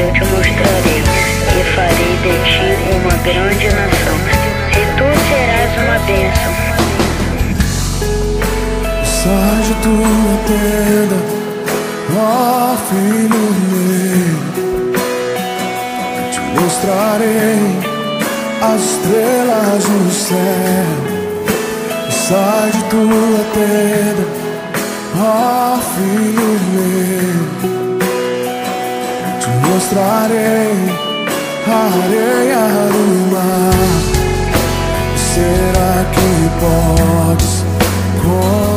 eu te mostrarei e farei de ti uma grande nação, e tu serás uma bênção. Sai de tua tenda, ó filho meu, te mostrarei as estrelas no céu. Sai de tua tenda, ó filho meu, te mostrarei a areia do mar. Será que podes contar?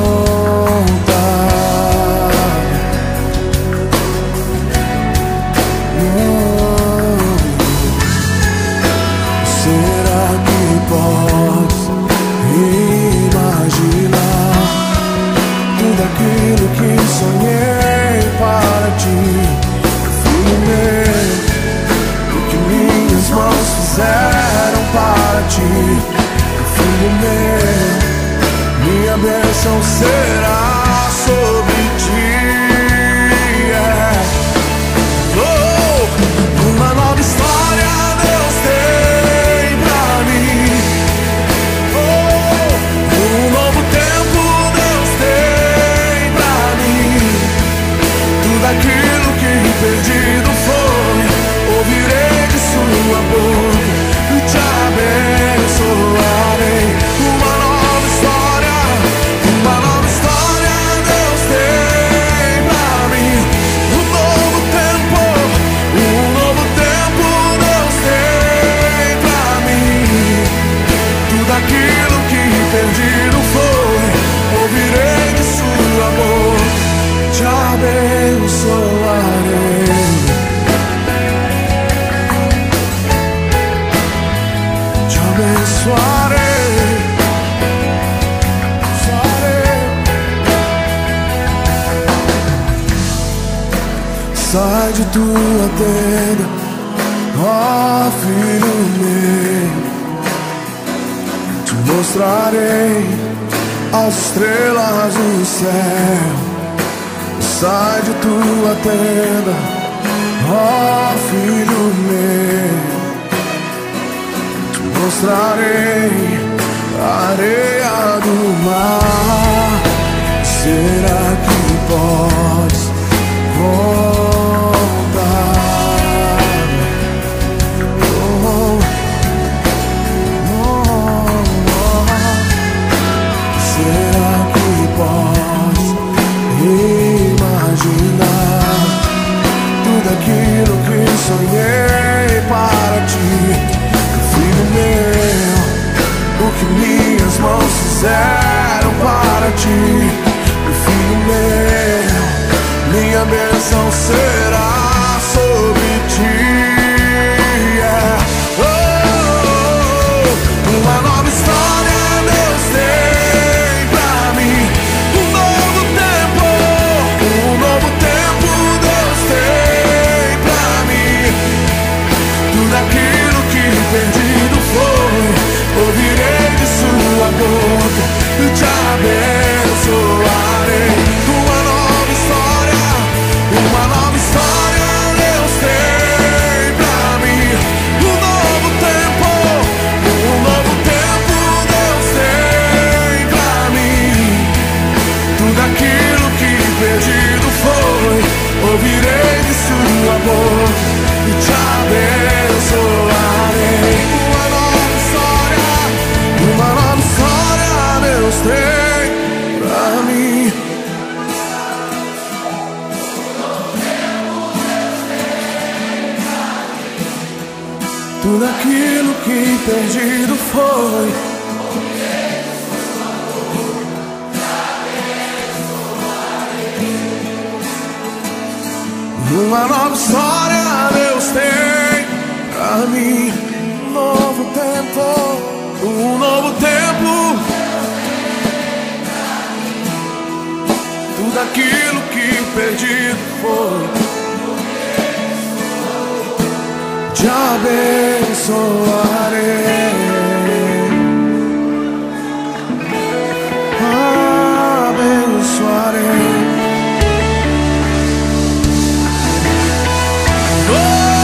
Será que podes imaginar tudo aquilo que sonhei para ti, filho meu? O que minhas mãos fizeram para ti, filho meu, minha bênção será sobre ti. Oh, uma nova história Deus tem pra mim. Oh, um novo tempo Deus tem pra mim. Tudo aquilo que perdido foi, ouvirei de sua boca e te abençoarei. Uma nova história Deus tem pra mim. Um novo tempo Deus tem pra mim. Tudo aquilo que perdido foi, ouvirei de sua boca, te abençoarei. Te abençoarei. Sai de tua tenda, ó filho meu, te mostrarei as estrelas no céu. Sai de tua tenda, ó filho meu, te mostrarei a areia do mar. Será que podes contar? Oh, oh, oh. Será que podes imaginar tudo aquilo que sonhei para ti, filho meu? O que minhas mãos fizeram para ti, filho meu, minha bênção será sobre ti. Oh, uma nova história Deus tem pra mim. Um novo tempo Deus tem pra mim. Tudo aquilo que perdido foi, ouvirei de sua boca e te abençoarei. Uma nova história Deus tem pra mim. Um novo tempo Deus tem pra mim. Tudo aquilo que perdido foi, ouvirei de sua boca e te abençoarei. Uma nova história Deus tem pra mim. Tudo aquilo que perdido foi, uma nova história Deus tem pra mim. Um novo tempo, tudo aquilo que perdido foi, te abençoarei. Abençoarei. Oh!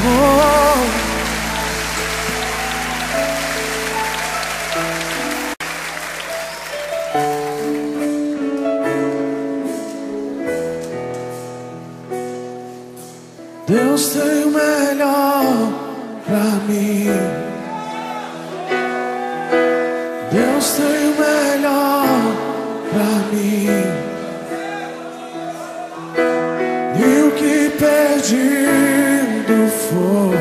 Oh. Deus tem o melhor pra mim. Deus tem o melhor pra mim. E o que perdido for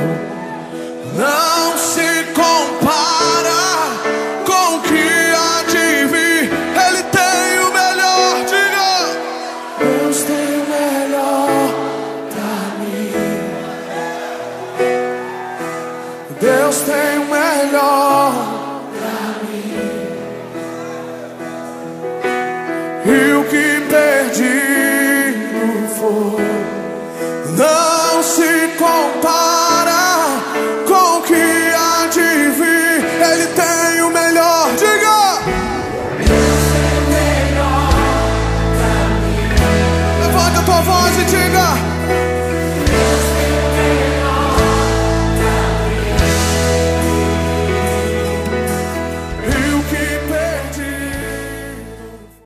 não se compara com o que há de vir. Ele tem o melhor, diga. Deus tem o melhor pra mim. Deus tem o melhor.